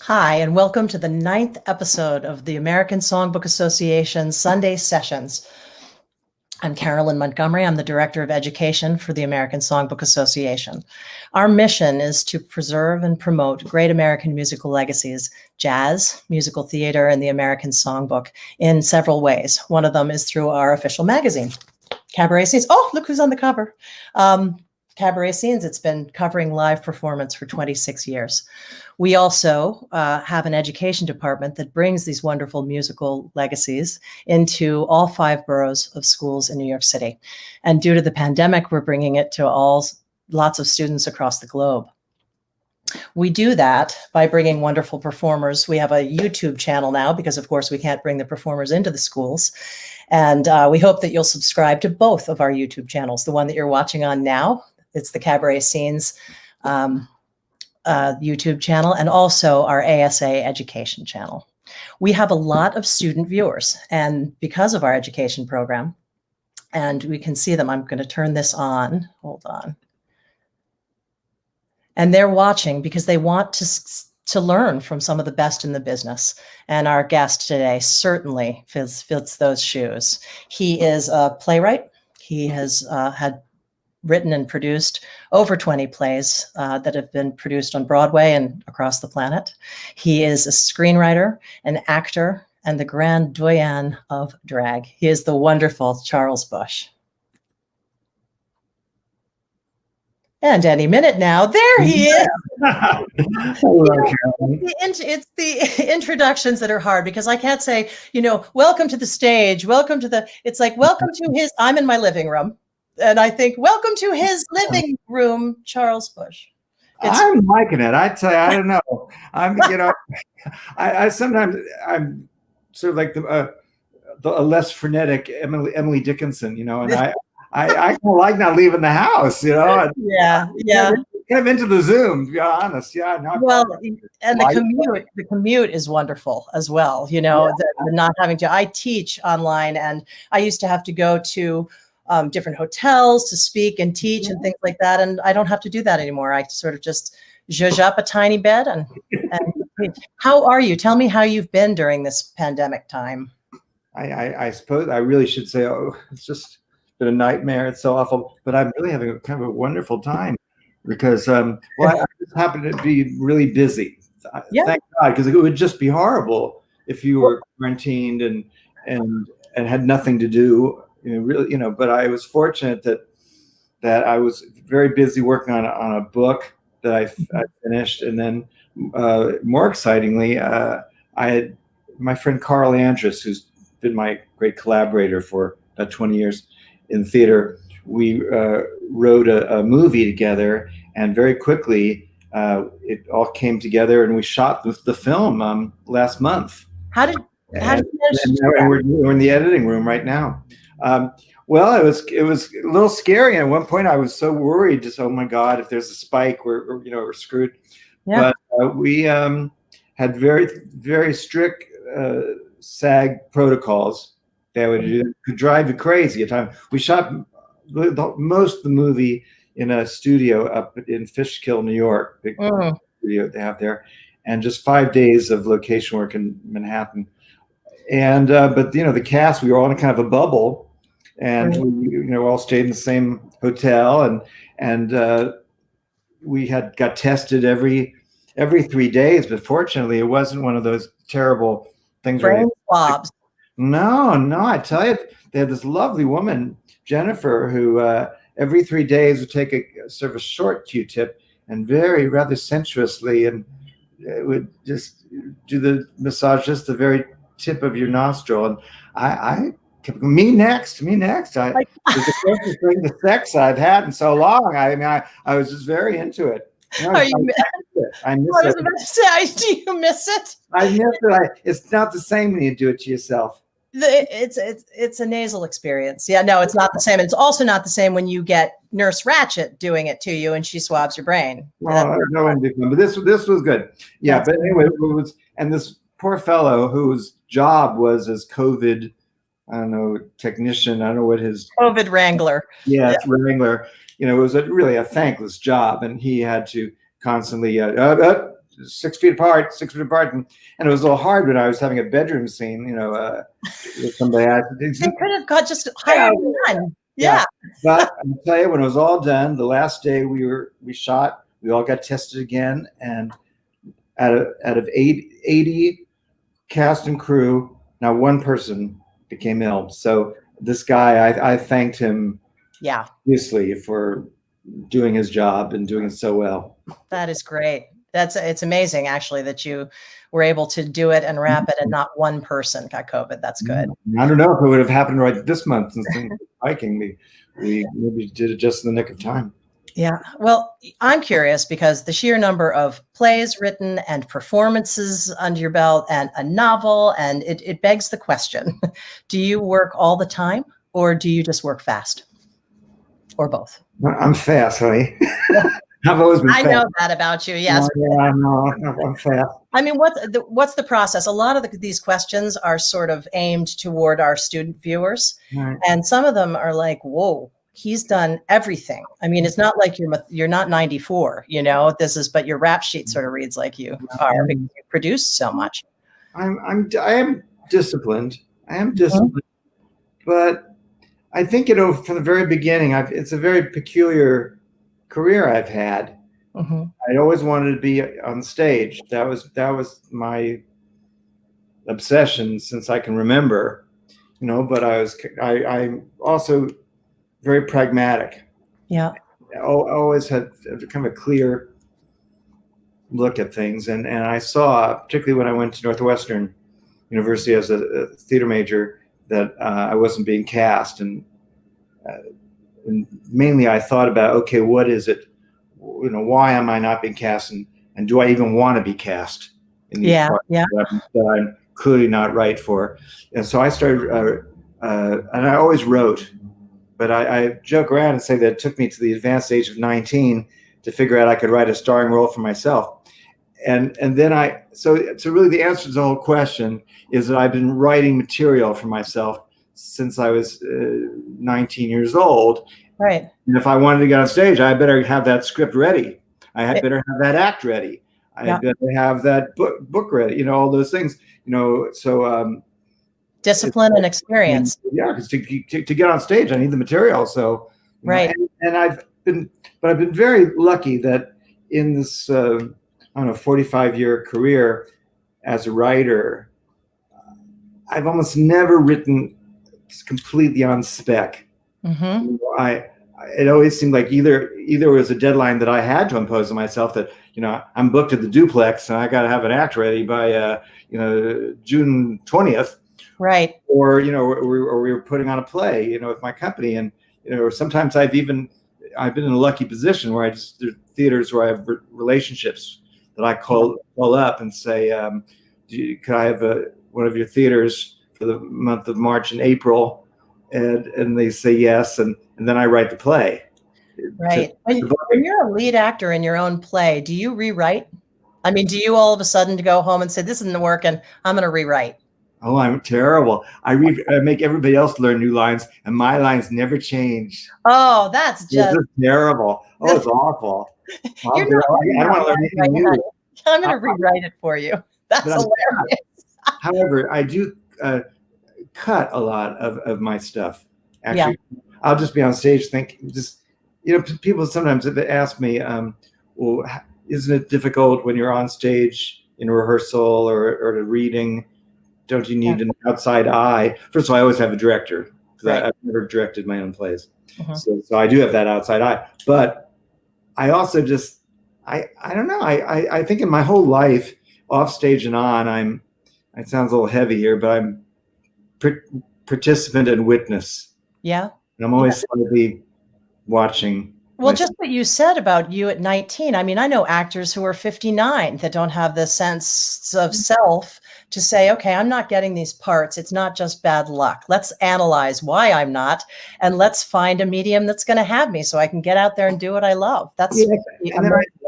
Hi, and welcome to the 9th episode of the American Songbook Association Sunday Sessions. I'm Carolyn Montgomery. I'm the Director of Education for the American Songbook Association. Our mission is to preserve and promote great American musical legacies, jazz, musical theater, and the American Songbook in several ways. One of them is through our official magazine, Cabaret Scenes. Oh, look who's on the cover. Cabaret Scenes, it's been covering live performance for 26 years. We also have an education department that brings these wonderful musical legacies into all 5 boroughs of schools in New York City. And due to the pandemic, we're bringing it to lots of students across the globe. We do that by bringing wonderful performers. We have a YouTube channel now because, of course, we can't bring the performers into the schools. And we hope that you'll subscribe to both of our YouTube channels. The one that you're watching on now, it's the Cabaret Scenes YouTube channel, and also our ASA education channel. We have a lot of student viewers, and because of our education program, and we can see them. I'm going to turn this on. Hold on. And they're watching because they want to learn from some of the best in the business. And our guest today certainly fits those shoes. He is a playwright. He has had written and produced over 20 plays that have been produced on Broadway and across the planet. He is a screenwriter, an actor, and the grand doyenne of drag. He is the wonderful Charles Busch. And any minute now, there he is. It's the introductions that are hard because I can't say, welcome to the stage, it's like, welcome to I'm in my living room. And I think, welcome to his living room, Charles Busch. I'm liking it. I tell you, I don't know. I sometimes I'm sort of like a less frenetic Emily Dickinson, and I kind of like not leaving the house, Yeah. Kind of into the Zoom, to be honest. Yeah. No, well, and the commute is wonderful as well. The not having to. I teach online, and I used to have to go to different hotels to speak and teach and things like that. And I don't have to do that anymore. I sort of just zhuzh up a tiny bed and how are you? Tell me how you've been during this pandemic time. I suppose I really should say, it's just been a nightmare. It's so awful, but I'm really having kind of a wonderful time because, I just happen to be really busy. Thank God, because it would just be horrible if you were quarantined and had nothing to do. But I was fortunate that I was very busy working on a book that I finished, and then more excitingly, I had my friend Carl Andrus, who's been my great collaborator for about 20 years in theater. We wrote a movie together, and very quickly it all came together, and we shot the film last month. How did you manage to do that? And we're in the editing room right now. Well, it was a little scary. At one point, I was so worried, just, oh my God, if there's a spike, we're screwed. Yeah. But we had very, very strict SAG protocols that could drive you crazy at times. We shot most of the movie in a studio up in Fishkill, New York, big studio they have there, and just 5 days of location work in Manhattan. And but the cast, we were all in kind of a bubble, and we all stayed in the same hotel, and we got tested every 3 days. But fortunately, it wasn't one of those terrible things. Brain swabs. No, I tell you, they had this lovely woman, Jennifer, who every 3 days would take a sort of a short Q-tip and rather sensuously, and would just do the massage just the very tip of your nostril, and I kept going, me next. It was the closest thing to sex I've had in so long. I was just very into it. I miss it. I was about to say, do you miss it? I miss it. It's not the same when you do it to yourself. It's a nasal experience. Yeah, no, it's not the same. It's also not the same when you get Nurse Ratched doing it to you and she swabs your brain. Oh, no one did, but this was good. Yeah, but anyway, it was, and this poor fellow whose job was as COVID, I don't know, technician. I don't know what his COVID wrangler. Yeah. Wrangler. It was really a thankless job, and he had to constantly 6 feet apart, 6 feet apart, and it was a little hard when I was having a bedroom scene, with somebody. They could have got just hired one. Yeah. But I'll tell you, when it was all done, the last day we shot, we all got tested again, and out of 80 cast and crew, not one person became ill. So this guy, I thanked him, obviously, for doing his job and doing it so well. That is great. It's amazing, actually, that you were able to do it and wrap it, and not one person got COVID. That's good. I don't know if it would have happened right this month since things were spiking. We maybe did it just in the nick of time. Yeah. Well, I'm curious because the sheer number of plays written and performances under your belt and a novel, and it begs the question, do you work all the time or do you just work fast? Or both? I'm fast, honey. I've always been fast. I know that about you. Yes. Yeah, I'm fast. I mean, what's the process? A lot of these questions are sort of aimed toward our student viewers. Right. And some of them are like, whoa, he's done everything. I mean, it's not like you're not 94, but your rap sheet sort of reads like you are because you produce so much. I am disciplined. But I think, from the very beginning, it's a very peculiar career I've had. Mm-hmm. I always wanted to be on stage. That was my obsession since I can remember, but I'm also very pragmatic. Yeah. I always had kind of a clear look at things. And I saw, particularly when I went to Northwestern University as a theater major, that I wasn't being cast. And mainly I thought about, okay, what is it? Why am I not being cast? And do I even want to be cast in these parts that I'm clearly not right for? And so I started, and I always wrote, but I joke around and say that it took me to the advanced age of 19 to figure out I could write a starring role for myself. And then so really the answer to the whole question is that I've been writing material for myself since I was 19 years old. Right. And if I wanted to get on stage, I better have that script ready. I had better have that act ready. I had better have that book ready, all those things, so discipline and experience. Because to get on stage, I need the material. So, right. And I've been very lucky that in this, 45-year career as a writer, I've almost never written completely on spec. Mm-hmm. It always seemed like either it was a deadline that I had to impose on myself that, I'm booked at the duplex and I got to have an act ready by, June 20th. Right. Or, or we were putting on a play, with my company. And, or sometimes I've been in a lucky position where there are theaters where I have relationships that I call up and say, could I have one of your theaters for the month of March and April? And they say yes. And then I write the play. Right. When you're a lead actor in your own play, do you rewrite? I mean, do you all of a sudden go home and say, this isn't working, I'm going to rewrite? Oh, I'm terrible. I make everybody else learn new lines, and my lines never change. Oh, that's just terrible. Oh, it's awful. I don't want to learn anything new. I'm going to rewrite it for you. That's hilarious. However, I do cut a lot of my stuff. Actually, I'll just be on stage people sometimes ask me, well, isn't it difficult when you're on stage in a rehearsal or a reading? Don't you need an outside eye? First of all, I always have a director because I've never directed my own plays. Uh-huh. So I do have that outside eye. But I also I don't know. I think in my whole life, off stage and on, it sounds a little heavy here, but I'm participant and witness. Yeah. And I'm always slightly watching. Well, just what you said about you at 19. I mean, I know actors who are 59 that don't have the sense of self to say, okay, I'm not getting these parts. It's not just bad luck. Let's analyze why I'm not, and let's find a medium that's going to have me so I can get out there and do what I love. That's at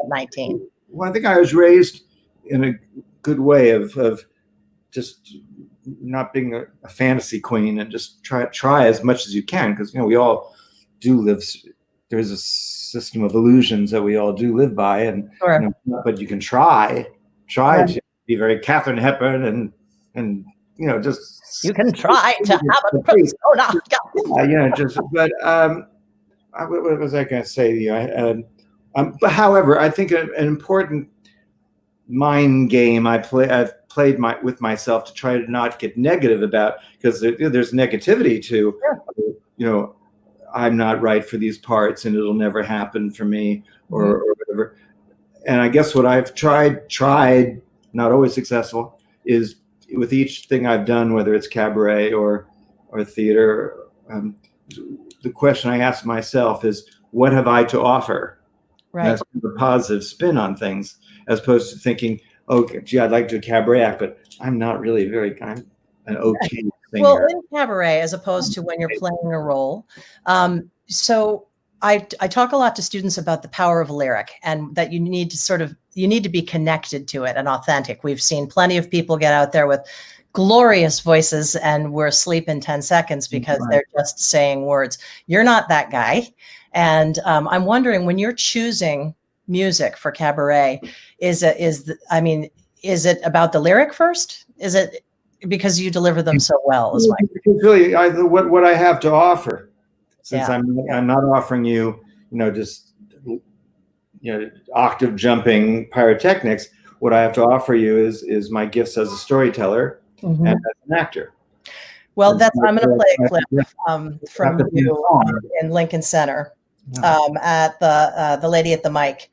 19. Well, I think I was raised in a good way of just not being a fantasy queen and just try as much as you can, because we all do live. There's a system of illusions that we all do live by, and sure. But you can try. try to be very Katharine Hepburn and just you can try to have a persona. but what was I going to say to you? But however, I think an important mind game I've played with myself to try to not get negative about, because there's negativity to, I'm not right for these parts and it'll never happen for me, or whatever. And I guess what I've tried, not always successful, is with each thing I've done, whether it's cabaret or theater, the question I ask myself is, what have I to offer? Right. That's a positive spin on things, as opposed to thinking, oh, gee, I'd like to do a cabaret act, but I'm not really I'm an okay singer. Well, in cabaret, as opposed to when you're playing a role. So I talk a lot to students about the power of a lyric, and that you need to be connected to it and authentic. We've seen plenty of people get out there with glorious voices and we're asleep in 10 seconds because they're just saying words. You're not that guy. And I'm wondering, when you're choosing music for cabaret, is it about the lyric first? Is it because you deliver them so well? Is really what I have to offer, since I'm not offering you, just octave jumping pyrotechnics. What I have to offer you is my gifts as a storyteller and as an actor. Well, I'm going to play a clip from you in Lincoln Center at the Lady at the Mic,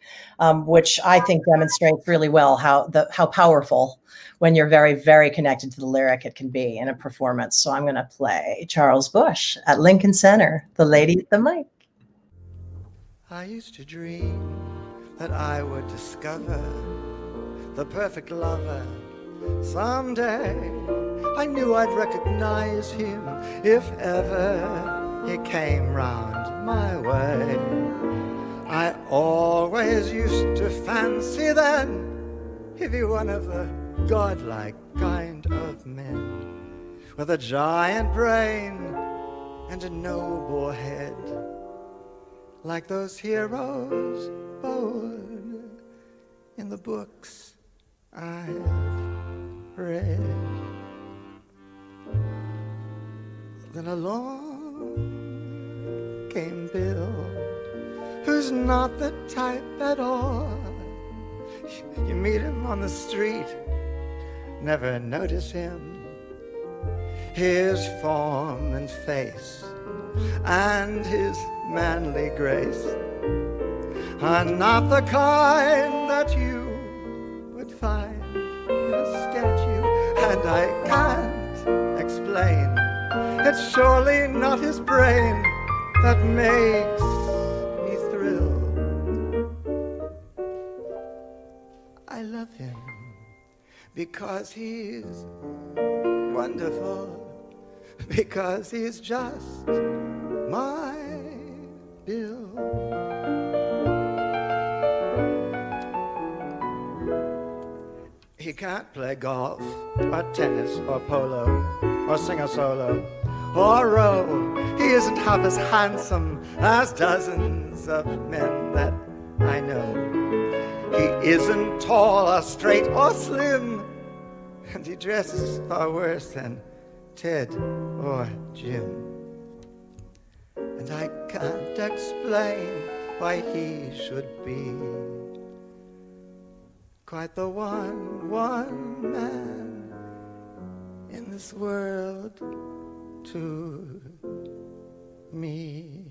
which I think demonstrates really well how powerful, when you're very, very connected to the lyric, it can be in a performance. So I'm going to play Charles Busch at Lincoln Center, The Lady at the Mic. I used to dream that I would discover the perfect lover someday. I knew I'd recognize him if ever he came round my way. I always used to fancy then he'd be one of the godlike kind of men, with a giant brain and a noble head, like those heroes born in the books I've read. Then along came Bill, who's not the type at all. You meet him on the street, never notice him. His form and face and his manly grace are not the kind that you would find in a statue, and I can't explain. It's surely not his brain that makes me thrill. I love him because he's wonderful, because he's just my Bill. He can't play golf, or tennis, or polo, or sing a solo, or row. He isn't half as handsome as dozens of men that I know. He isn't tall, or straight, or slim, and he dresses far worse than Ted or Jim. And I can't explain why he should be quite the one man in this world to me.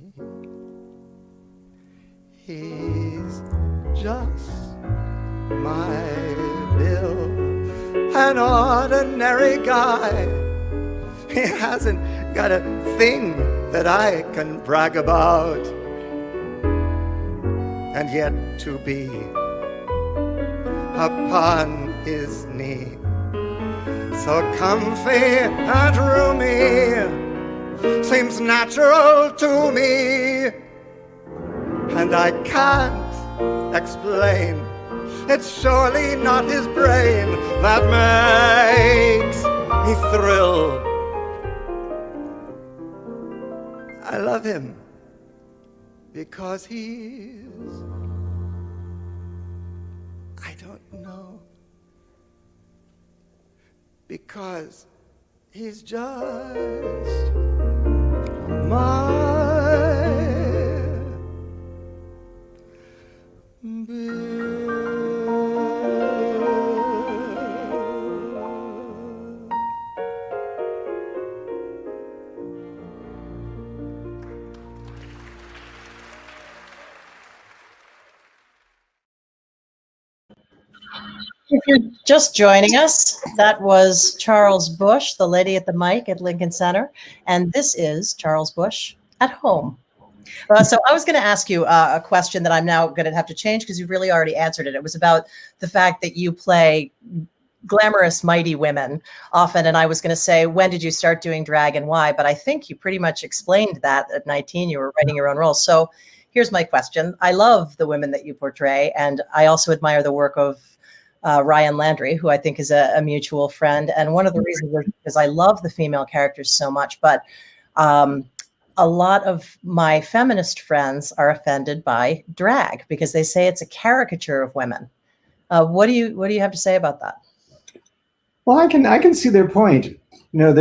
He's just my Bill, an ordinary guy. He hasn't got a thing that I can brag about, and yet to be upon his knee, so comfy and roomy, seems natural to me, and I can't explain. It's surely not his brain that makes me thrill. I love him because he's, I don't know, 'cause he's just my If you're just joining us, that was Charles Busch, the lady at the mic at Lincoln Center. And this is Charles Busch at home. So I was going to ask you a question that I'm now going to have to change because you've really already answered it. It was about the fact that you play glamorous, mighty women often. And I was going to say, when did you start doing drag and why? But I think you pretty much explained that at 19, you were writing your own roles. So here's my question. I love the women that you portray. And I also admire the work of Ryan Landry, who I think is a mutual friend. And one of the reasons is because I love the female characters so much, but a lot of my feminist friends are offended by drag because they say it's a caricature of women. What do you have to say about that? Well, I can see their point. You know,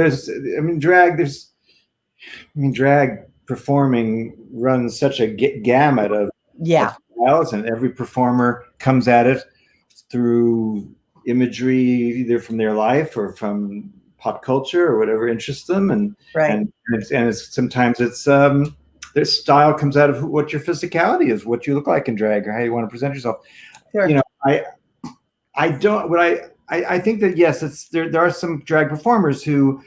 drag performing runs such a gamut of styles, and every performer comes at it through imagery, either from their life or from pop culture or whatever interests them, and sometimes their style comes out of what your physicality is, what you look like in drag, or how you want to present yourself. Sure. You know, I think that yes, there are some drag performers who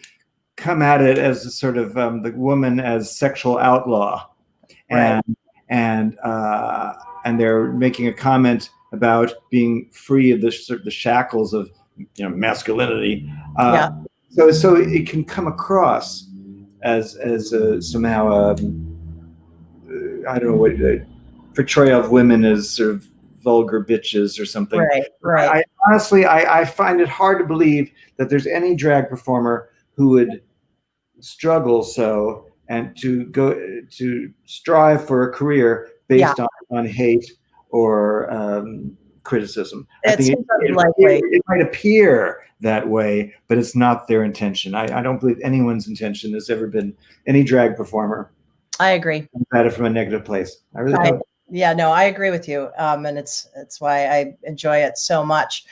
come at it as a sort of the woman as sexual outlaw, and they're making a comment about being free of the shackles of masculinity. So it can come across as somehow I don't know what portrayal of women as sort of vulgar bitches or something. Right. I find it hard to believe that there's any drag performer who would struggle so and to strive for a career based on hate or criticism. I think it might appear that way, but it's not their intention. I don't believe anyone's intention has ever been, any drag performer. I agree. At it from a negative place. I really don't. Yeah, no, I agree with you. And it's why I enjoy it so much.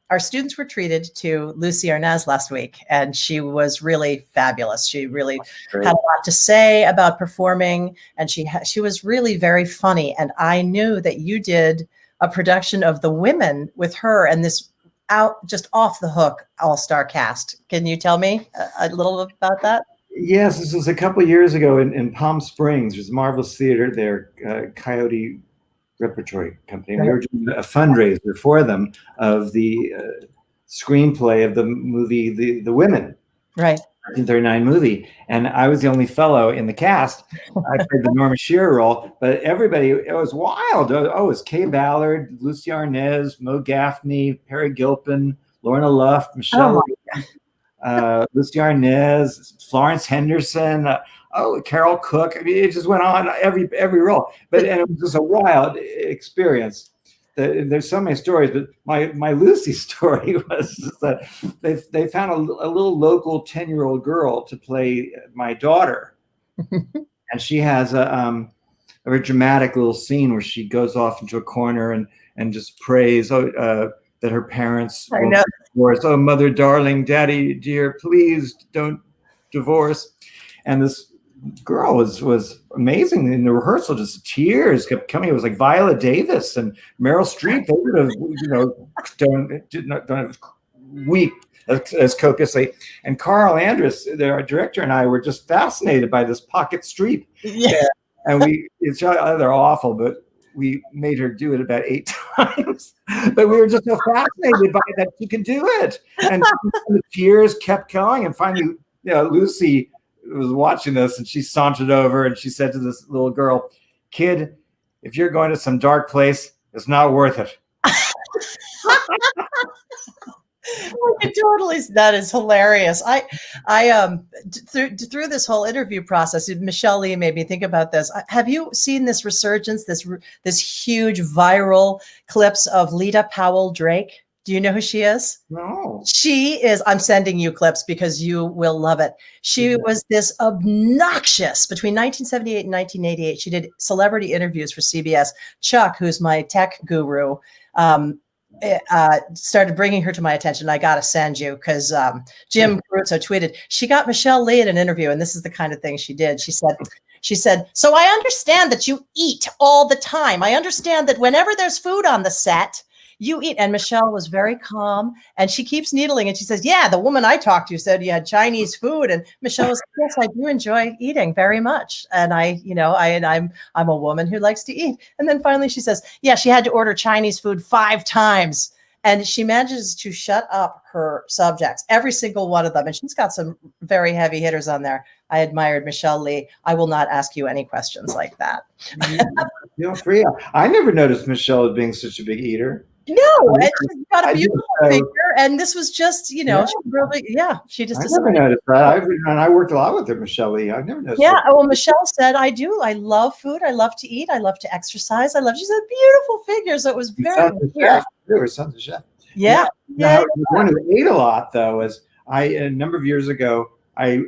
Our students were treated to Lucy Arnaz last week, and she was really fabulous. She really had a lot to say about performing, and she was really very funny. And I knew that you did a production of The Women with her and this just off the hook all-star cast. Can you tell me a little about that? Yes, this was a couple of years ago in Palm Springs. There's a marvelous theater there, Coyote Repertory Company. And we were doing a fundraiser for them of the screenplay of the movie The Women, 1939 movie. And I was the only fellow in the cast. I played the Norma Shearer role, but everybody, it was wild. Oh, it was Kay Ballard, Lucy Arnaz, Mo Gaffney, Perry Gilpin, Lorna Luft, Michelle, Lucy Arnaz, Florence Henderson, Carol Cook. I mean, it just went on every role. And it was just a wild experience. There's so many stories, but my Lucy story was that they found a little local 10-year-old girl to play my daughter, and she has a very dramatic little scene where she goes off into a corner and just prays that her parents won't divorce. Oh, mother, darling, daddy, dear, please don't divorce. And this girl was amazing in the rehearsal. Just tears kept coming. It was like Viola Davis and Meryl Streep. They would have, don't weep as copiously. And Carl Andrus, our director, and I were just fascinated by this pocket Streep. Yeah. And they're awful, but we made her do it about 8 times. But we were just so fascinated by it that she could do it. And the tears kept going. And finally, Lucy was watching this, and she sauntered over and she said to this little girl, "Kid, if you're going to some dark place, it's not worth it." That is hilarious. I through this whole interview process, Michelle Lee made me think about this. Have you seen this resurgence, this huge viral clips of Lita Powell Drake? Do you know who she is? No. She is, I'm sending you clips because you will love it. She was this obnoxious between 1978 and 1988. She did celebrity interviews for CBS. Chuck, who's my tech guru, started bringing her to my attention. I got to send you because Jim Caruso tweeted, she got Michelle Lee in an interview. And this is the kind of thing she did. She said, so I understand that you eat all the time. I understand that whenever there's food on the set, you eat. And Michelle was very calm and she keeps needling and she says, yeah, the woman I talked to said you had Chinese food. And Michelle was, yes, I do enjoy eating very much. And I'm a woman who likes to eat. And then finally she says, yeah, she had to order Chinese food 5 times. And she manages to shut up her subjects, every single one of them. And she's got some very heavy hitters on there. I admired Michelle Lee. I will not ask you any questions like that. Feel free. I never noticed Michelle as being such a big eater. No, and she's got a beautiful figure, and this was just, she really, she just. I never noticed that. I worked a lot with her, Michelle Lee. I've never noticed. Yeah, well, Michelle said, I do. I love food. I love to eat. I love to exercise. She's a beautiful figure, so it was very weird. Her son's a chef. Yeah. Now, the one who ate a lot, though, is a number of years ago, I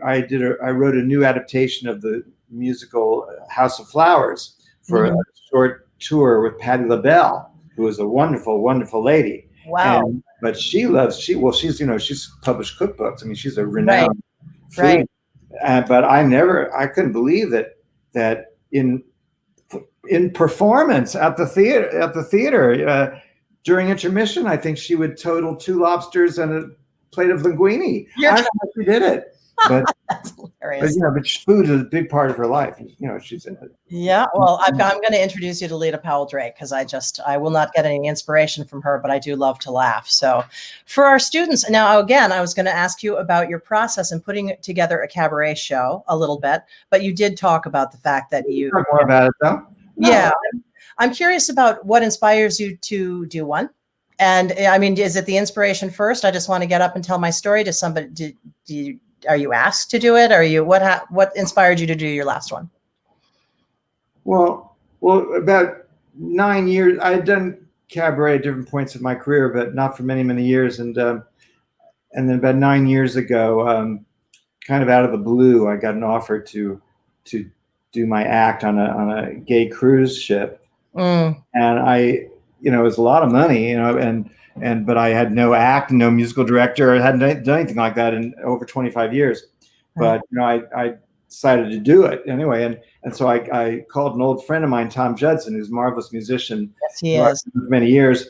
wrote a new adaptation of the musical House of Flowers for a short tour with Patti LaBelle, who was a wonderful, wonderful lady. Wow. But she's published cookbooks. I mean, she's a renowned food. But I couldn't believe that in performance at the theater during intermission, I think she would total 2 lobsters and a plate of linguine. I don't know how she did it. But that's hilarious. But food is a big part of her life. She's in it. Yeah. Well, I'm going to introduce you to Lita Powell Drake because I will not get any inspiration from her, but I do love to laugh. So for our students now, again, I was going to ask you about your process in putting together a cabaret show a little bit, but you did talk about the fact that you talk more about it though. No. Yeah. I'm curious about what inspires you to do one. And I mean, is it the inspiration first? I just want to get up and tell my story to somebody. Are you asked to do it? What inspired you to do your last one? Well, about 9 years. I had done cabaret at different points of my career, but not for many, many years. And then about 9 years ago, kind of out of the blue, I got an offer to do my act on a gay cruise ship, and it was a lot of money, but I had no act and no musical director. I hadn't done anything like that in over 25 years. But I decided to do it anyway. And so I called an old friend of mine, Tom Judson, who's a marvelous musician. Yes, he is. For many years.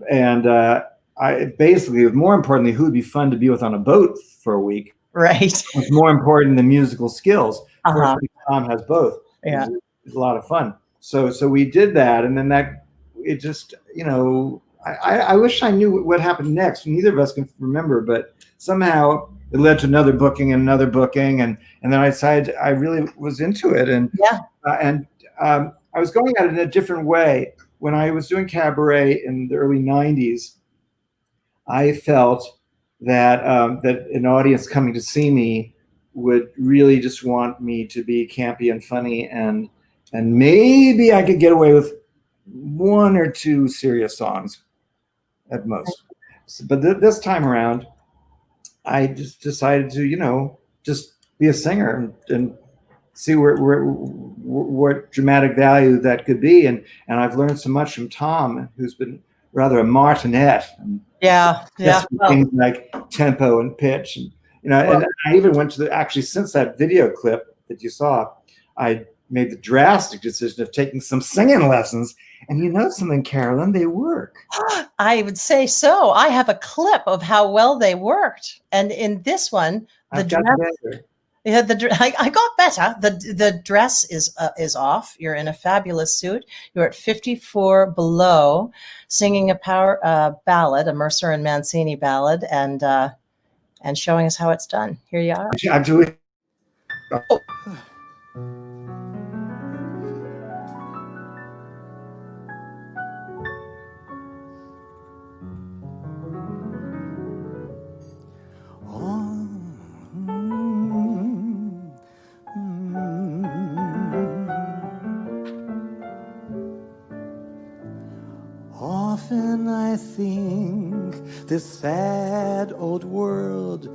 And it was more importantly, who would be fun to be with on a boat for a week. Right. It's more important than musical skills. Fortunately, Tom has both. Yeah. It's a lot of fun. So we did that. And then it just, I wish I knew what happened next. Neither of us can remember, but somehow it led to another booking and another booking, and then I decided I really was into it, and I was going at it in a different way. When I was doing cabaret in the early '90s, I felt that that an audience coming to see me would really just want me to be campy and funny, and maybe I could get away with 1 or 2 serious songs at most. But this time around, I just decided to, just be a singer and see what dramatic value that could be. And I've learned so much from Tom, who's been rather a martinet. And things like tempo and pitch, and and I even went to since that video clip that you saw, I made the drastic decision of taking some singing lessons. And you know something, Carolyn, they work. I would say so. I have a clip of how well they worked. And in this one, I got better. The dress is off. You're in a fabulous suit. You're at 54 below, singing a ballad, a Mercer and Mancini ballad, and showing us how it's done. Here you are. I'm doing. Oh. Often I think this sad old world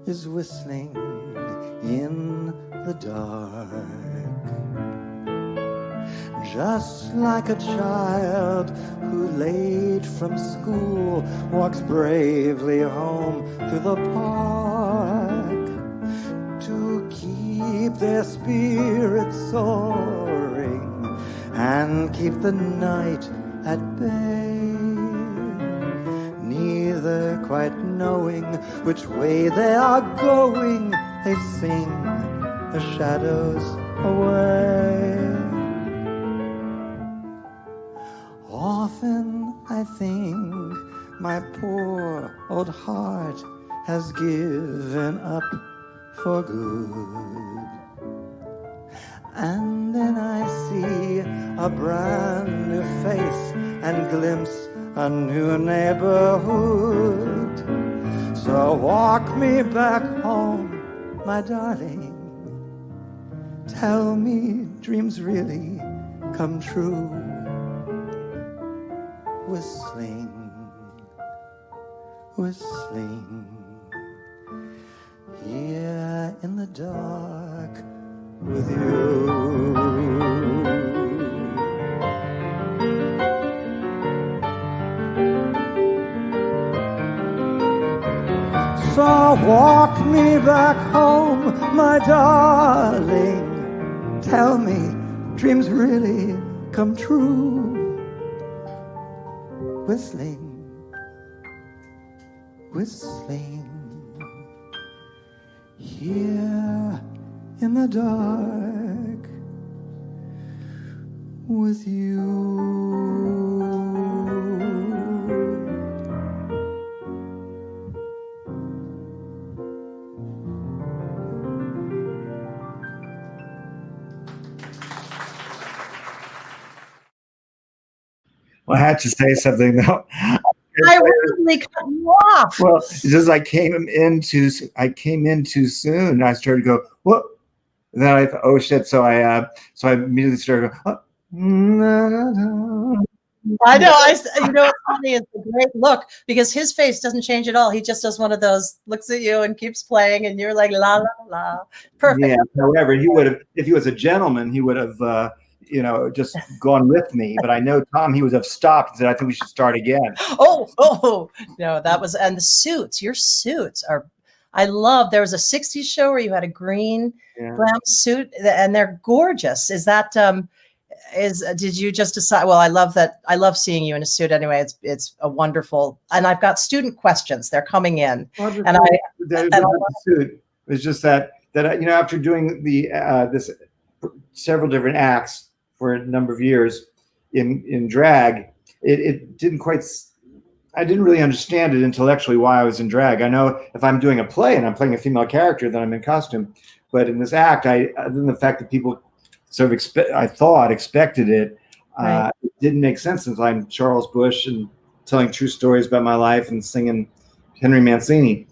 is whistling in the dark, just like a child who late from school walks bravely home through the park to keep their spirits soaring and keep the night at bay, neither quite knowing which way they are going. They sing the shadows away. Often I think my poor old heart has given up for good, and then I see a brand new face and glimpse a new neighborhood. So walk me back home, my darling. Tell me dreams really come true. Whistling, whistling, here in the dark with you. So walk me back home, my darling. Tell me dreams really come true. Whistling, whistling, here in the dark with you. Well, I had to say something though. I really cut you off. Well, it's just I came in too soon. I started to go, what? And then I thought, oh shit! So I immediately started going, oh. I know. You know what's funny? It's a great look because his face doesn't change at all. He just does one of those, looks at you and keeps playing, and you're like la la la. Perfect. Yeah. However, he would have, if he was a gentleman, he would have, just gone with me. But I know Tom, he would have stopped and said, I think we should start again. Oh, no, that was, and the suits, your suits are, I love, there was a 60s show where you had a green brown suit and they're gorgeous. Is that, did you just decide, well, I love that. I love seeing you in a suit anyway. It's a wonderful, and I've got student questions. They're coming in. And suit. It's just that, after doing this several different acts for a number of years in drag, it didn't quite, I didn't really understand it intellectually why I was in drag. I know if I'm doing a play and I'm playing a female character, then I'm in costume. But in this act, other than the fact that people sort of expected it, right. It didn't make sense since I'm Charles Busch and telling true stories about my life and singing Henry Mancini.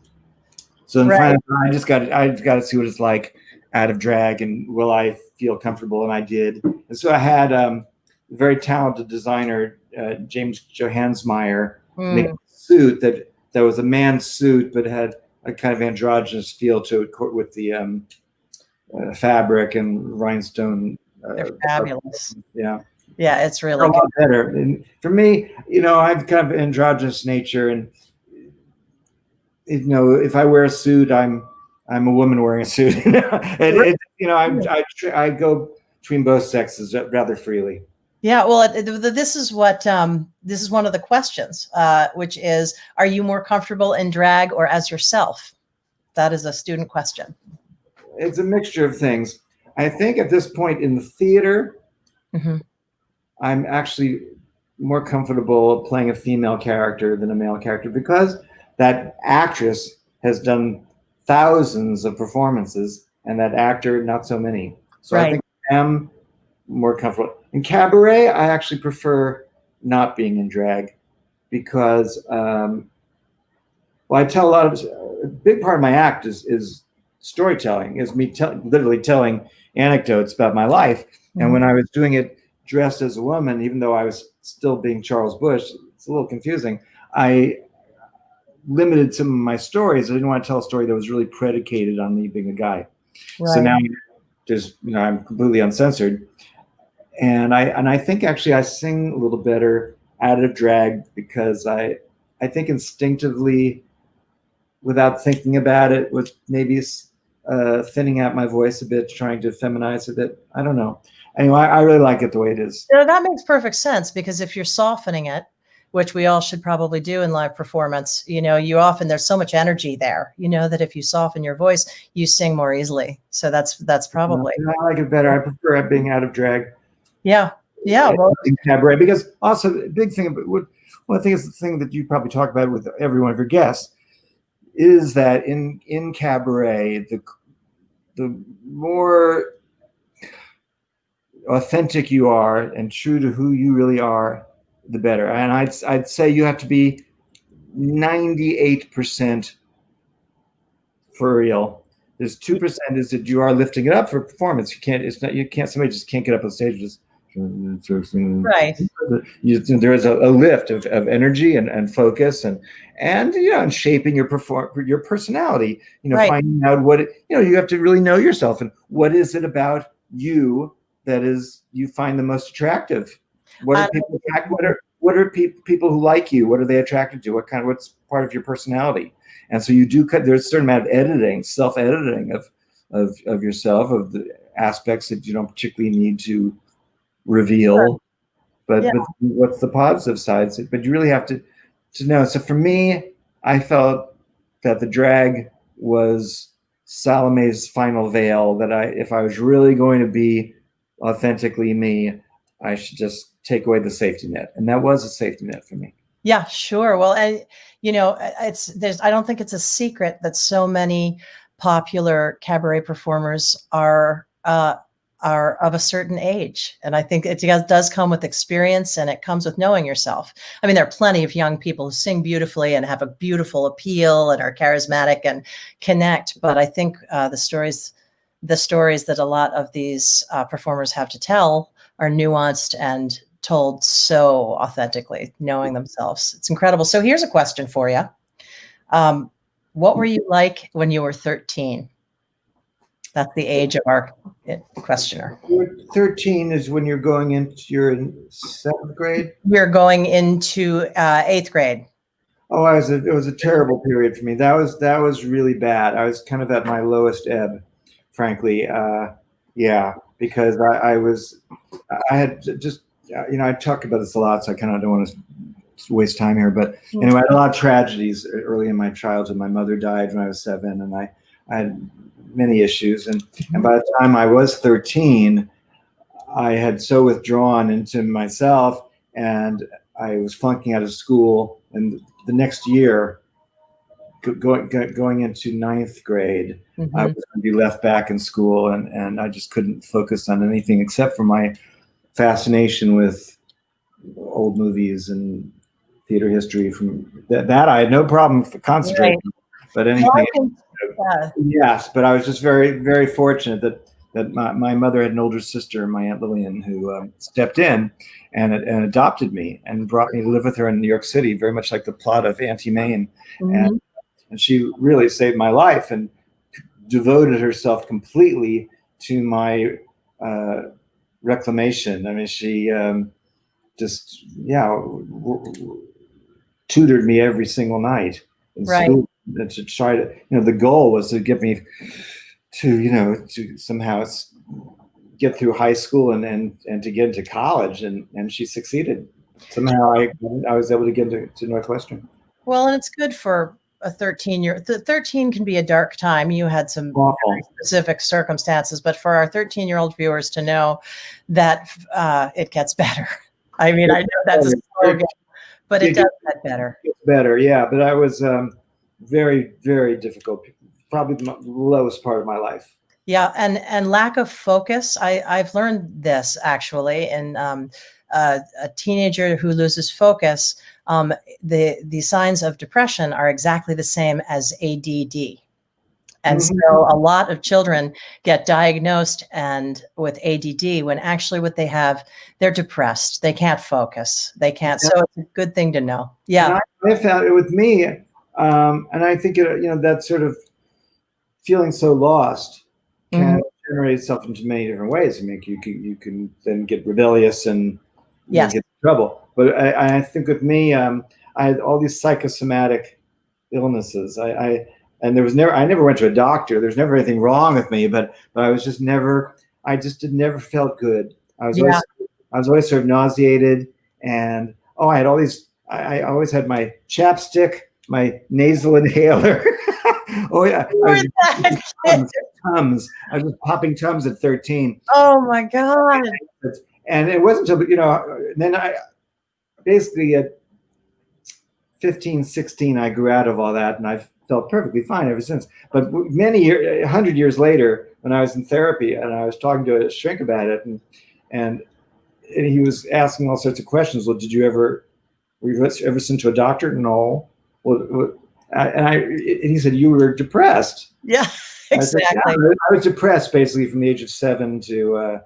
So then finally, I just got to see what it's like out of drag, and will I feel comfortable? And I did. And so I had a very talented designer, James Johansmeyer, make a suit that was a man's suit, but had a kind of androgynous feel to it with the fabric and rhinestone. They're fabulous. Yeah. Yeah, it's really a lot better. And for me, I have kind of androgynous nature, and if I wear a suit, I'm a woman wearing a suit. I go between both sexes rather freely. Yeah, well, this is what this is one of the questions, which is: are you more comfortable in drag or as yourself? That is a student question. It's a mixture of things. I think at this point in the theater, I'm actually more comfortable playing a female character than a male character because that actress has done thousands of performances and that actor not so many. So I think I am more comfortable. In Cabaret, I actually prefer not being in drag because I tell a big part of my act is storytelling, is me literally telling anecdotes about my life. And when I was doing it dressed as a woman, even though I was still being Charles Busch, it's a little confusing. I limited some of my stories. I didn't want to tell a story that was really predicated on me being a guy. Right. So now there's, I'm completely uncensored. And I think actually I sing a little better out of drag because I think instinctively, without thinking about it, with maybe thinning out my voice a bit, trying to feminize a bit. I don't know. Anyway, I really like it the way it is. That makes perfect sense, because if you're softening it, which we all should probably do in live performance, there's so much energy there, that if you soften your voice, you sing more easily. So that's probably. I like it better. I prefer it being out of drag. Yeah. Well, in Cabaret, because also the big thing about one thing is the thing that you probably talk about with every one of your guests is that in Cabaret, the more authentic you are and true to who you really are, the better. And I'd say you have to be 98% for real. There's 2% is that you are lifting it up for performance. Somebody just can't get up on stage and just right. There is a lift of energy and focus and shaping your personality, right. Finding out what you have to really know yourself and what is it about you that is you find the most attractive. What are people what are people who like you? What are they attracted to? What's part of your personality? And so you do there's a certain amount of editing, self-editing of yourself, of the aspects that you don't particularly need to reveal, sure. but what's the positive sides? But you really have to know. So for me, I felt that the drag was Salome's final veil, that if I was really going to be authentically me, I should just take away the safety net. And that was a safety net for me. Yeah, sure. Well, and I don't think it's a secret that so many popular cabaret performers are of a certain age. And I think it does come with experience, and it comes with knowing yourself. I mean, there are plenty of young people who sing beautifully and have a beautiful appeal and are charismatic and connect. But I think the stories that a lot of these performers have to tell are nuanced and told so authentically, knowing themselves. It's incredible. So here's a question for you. What were you like when you were 13? That's the age of our questioner. 13 is when you're in 7th grade? You're going into 8th grade. Oh, it was a terrible period for me. That was really bad. I was kind of at my lowest ebb, frankly. Because I had just, I talk about this a lot, so I kind of don't want to waste time here. But I had a lot of tragedies early in my childhood. My mother died when I was 7, and I had many issues. And by the time I was 13, I had so withdrawn into myself, and I was flunking out of school. And the next year, going into 9th grade, I was going to be left back in school, and I just couldn't focus on anything except for my fascination with old movies and theater history. From that I had no problem concentrating, right. But anything. Yes, but I was just very, very fortunate that my mother had an older sister, my Aunt Lillian, who stepped in and adopted me and brought me to live with her in New York City, very much like the plot of Auntie Mame. And she really saved my life and devoted herself completely to my reclamation. I mean, she tutored me every single night in school. And to try to, the goal was to get me to somehow get through high school and to get into college, and she succeeded. Somehow I was able to get to Northwestern. Well, and it's good for a 13-year. 13 can be a dark time. You had some very specific circumstances, but for our 13-year-old viewers to know that it gets better. I mean, I know that's a slogan, but it does get better. It's better, yeah. But I was very, very difficult. Probably the lowest part of my life. Yeah, and lack of focus. I've learned this actually, and a teenager who loses focus. The signs of depression are exactly the same as ADD. And so a lot of children get diagnosed and with ADD when actually what they have, they're depressed. They can't focus. They can't. So it's a good thing to know. Yeah. And I found it with me, and I think that sort of feeling so lost can generate itself into many different ways. I mean, you can then get rebellious and get in trouble. But I think with me, I had all these psychosomatic illnesses. I never went to a doctor. There's never anything wrong with me, but I was just never. I just never felt good. I was always sort of nauseated, and I had all these. I always had my chapstick, my nasal inhaler. Tums. I was popping Tums at 13. Oh my God. And it wasn't until, then I basically at 15, 16, I grew out of all that, and I've felt perfectly fine ever since. But 100 years later, when I was in therapy and I was talking to a shrink about it, and he was asking all sorts of questions. Well, were you ever sent to a doctor? No. Well, and he said, you were depressed. Yeah, exactly. I was depressed basically from the age of 7 to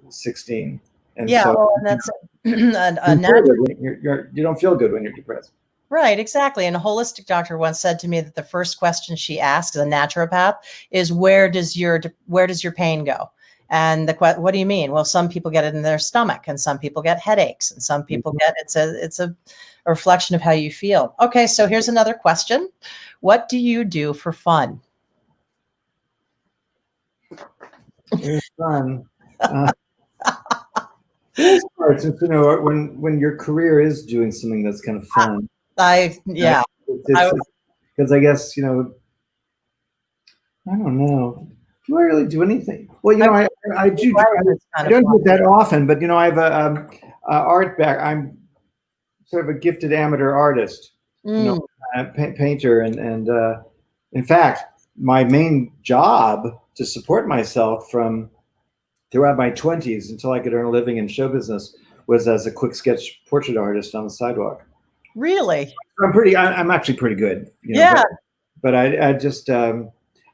16. And and that's you don't feel good when you're depressed. Right, exactly. And a holistic doctor once said to me that the first question she asked, a naturopath, is where does your pain go? And what do you mean? Well, some people get it in their stomach, and some people get headaches, and some people get it's a reflection of how you feel. Okay, so here's another question. What do you do for fun? It's fun. It's hard, since when your career is doing something that's kind of fun. Because I guess I don't know. Do I really do anything? Well, I do. I don't do it that often, but I have a art back. I'm sort of a gifted amateur artist, painter, and in fact, my main job to support myself throughout my 20s until I could earn a living in show business was as a quick sketch portrait artist on the sidewalk. Really? I'm actually pretty good. But I just.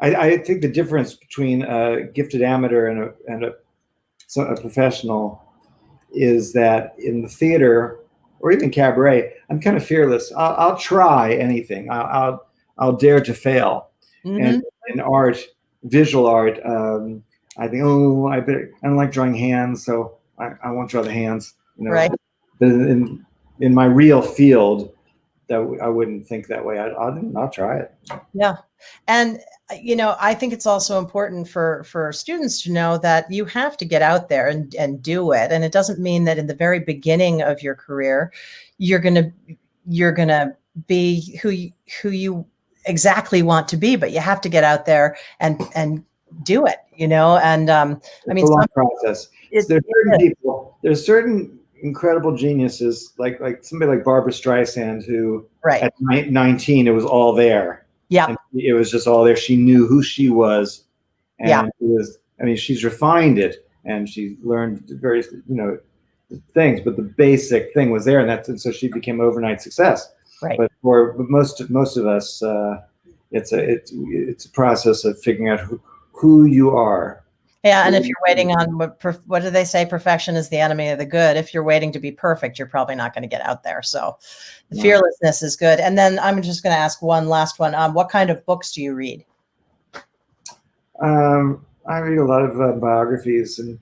I think the difference between a gifted amateur and a professional is that in the theater or even cabaret, I'm kind of fearless. I'll try anything. I'll dare to fail. And in art, visual art, I think, I don't like drawing hands, so I won't draw the hands. Right. But in my real field, that I wouldn't think that way. I'll try it. Yeah. And I think it's also important for students to know that you have to get out there and do it. And it doesn't mean that in the very beginning of your career, you're gonna be who you exactly want to be, but you have to get out there and do it. And it's a long process. There's certain incredible geniuses like somebody like Barbara Streisand, who at 19 it was all there. Yeah, it was just all there. She knew who she was, and it was. I mean, she's refined it, and she learned various, things. But the basic thing was there, and so she became overnight success. Right. But for most of us, it's a process of figuring out who you are. Yeah, and if you're waiting on what do they say? Perfection is the enemy of the good. If you're waiting to be perfect, you're probably not going to get out there. So, the fearlessness is good. And then I'm just going to ask one last one. What kind of books do you read? I read a lot of biographies, and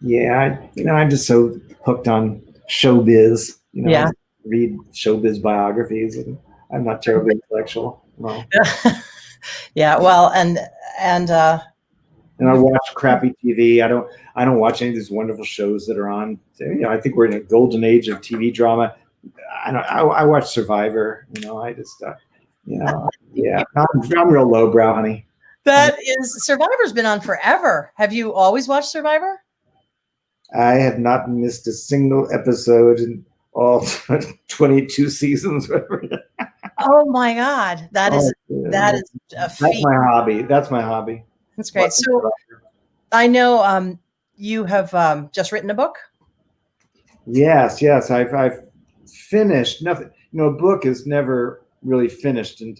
I'm just so hooked on showbiz. I read showbiz biographies, and I'm not terribly intellectual. No. Yeah, well, and I watch crappy TV. I don't watch any of these wonderful shows that are on. I think we're in a golden age of TV drama. I watch Survivor. I just I'm real lowbrow, honey. Survivor's been on forever. Have you always watched Survivor? I have not missed a single episode in all 22 seasons. Oh my God, that is a feat. That's my hobby. That's great. So I know you have just written a book. Yes. I've finished nothing. A book is never really finished, and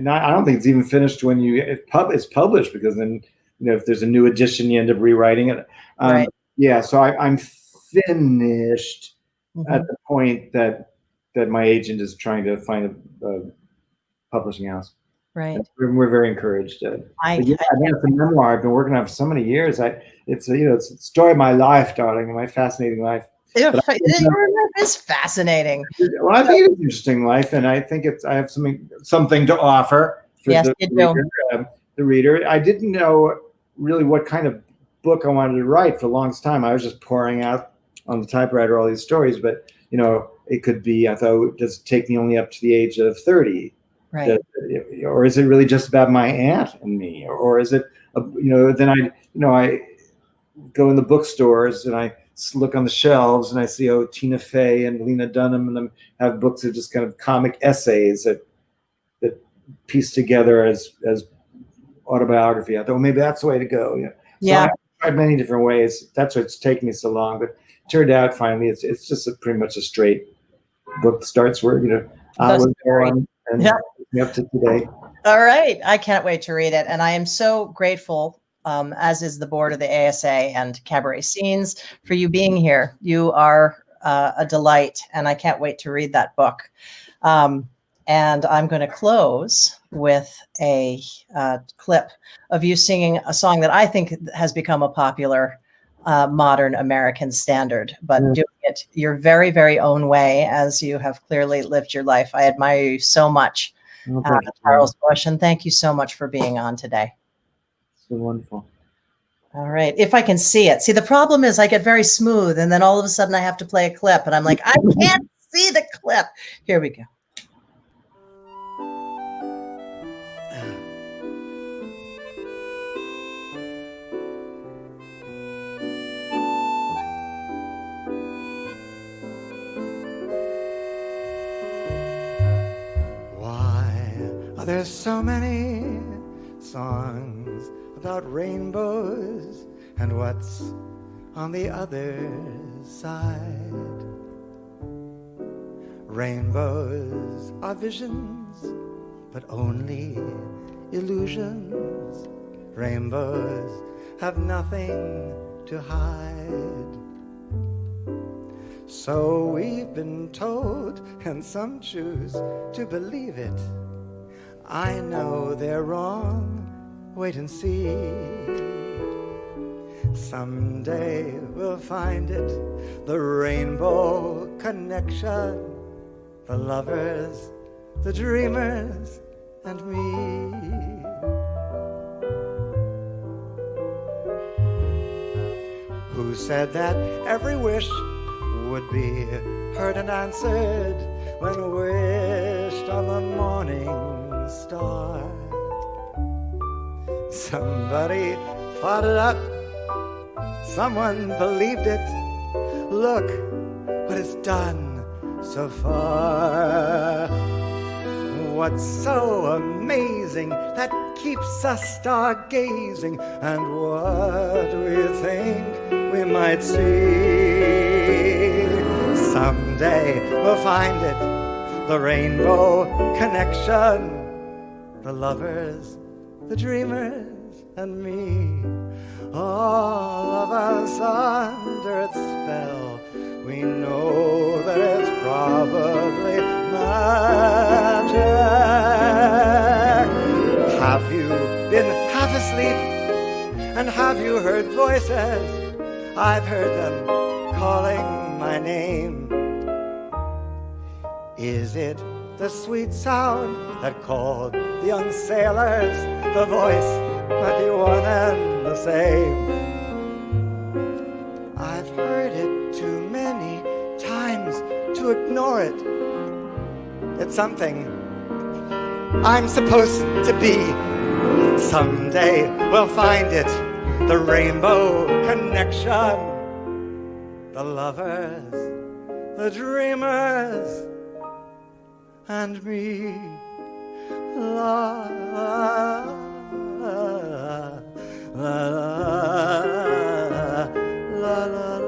I don't think it's even finished when it's published, because then if there's a new edition, you end up rewriting it. Right. Yeah, so I'm finished at the point that my agent is trying to find a publishing house. Right. And we're very encouraged. I think it's a memoir I've been working on for so many years. It's a story of my life, darling, my fascinating life. Your life is fascinating. Well, I think it's an interesting life, and I think I have something to offer for the reader. I didn't know really what kind of book I wanted to write for the longest time. I was just pouring out on the typewriter all these stories, but it could be, I thought, does it take me only up to the age of 30? Right. Or is it really just about my aunt and me? Or is it, then I go in the bookstores and I look on the shelves and I see, Tina Fey and Lena Dunham and them have books of just kind of comic essays that piece together as autobiography. I thought, maybe that's the way to go. So I tried many different ways. That's what's taking me so long. But it turned out finally it's just pretty much a straight book that starts where I was born and up to today. All right. I can't wait to read it. And I am so grateful, as is the board of the ASA and Cabaret Scenes, for you being here. You are a delight, and I can't wait to read that book. And I'm going to close with a clip of you singing a song that I think has become a popular modern American standard, but doing it your very, very own way, as you have clearly lived your life. I admire you so much, Charles Busch, and thank you so much for being on today. So wonderful. All right. If I can see it. See, the problem is I get very smooth, and then all of a sudden I have to play a clip, and I'm like, I can't see the clip. Here we go. There's so many songs about rainbows and what's on the other side. Rainbows are visions, but only illusions. Rainbows have nothing to hide. So we've been told, and some choose to believe it. I know they're wrong, wait and see. Someday we'll find it, the rainbow connection, the lovers, the dreamers, and me. Who said that every wish would be heard and answered when wished on the morning star? Somebody thought it up, someone believed it. Look what it's done so far. What's so amazing that keeps us stargazing, and what do we think we might see? Someday we'll find it, the rainbow connection, the lovers, the dreamers, and me. All of us under its spell, we know that it's probably magic. Have you been half asleep, and have you heard voices? I've heard them calling my name. Is it the sweet sound that called the young sailors? The voice might be one and the same. I've heard it too many times to ignore it. It's something I'm supposed to be. Someday we'll find it, the rainbow connection, the lovers, the dreamers, and me. La la la la la la la.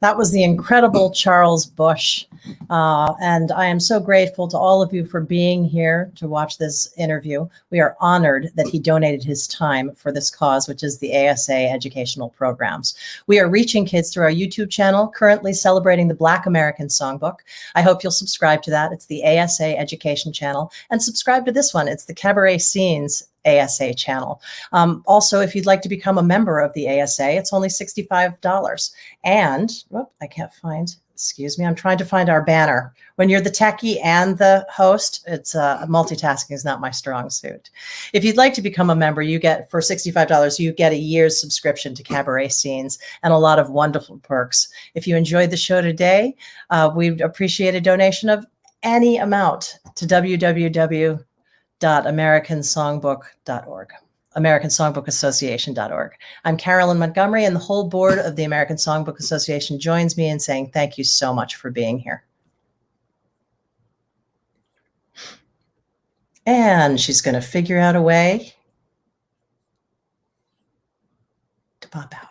That was the incredible Charles Busch. And I am so grateful to all of you for being here to watch this interview. We are honored that he donated his time for this cause, which is the ASA educational programs. We are reaching kids through our YouTube channel, currently celebrating the Black American Songbook. I hope you'll subscribe to that. It's the ASA education channel. And subscribe to this one. It's the Cabaret Scenes ASA channel. Also, if you'd like to become a member of the ASA, it's only $65. And I can't find, excuse me, I'm trying to find our banner. When you're the techie and the host, it's multitasking is not my strong suit. If you'd like to become a member, you get, for $65, you get a year's subscription to Cabaret Scenes and a lot of wonderful perks. If you enjoyed the show today, we'd appreciate a donation of any amount to www.americansongbook.org, AmericanSongbookassociation.org. I'm Carolyn Montgomery, and the whole board of the American Songbook Association joins me in saying thank you so much for being here. And she's going to figure out a way to pop out.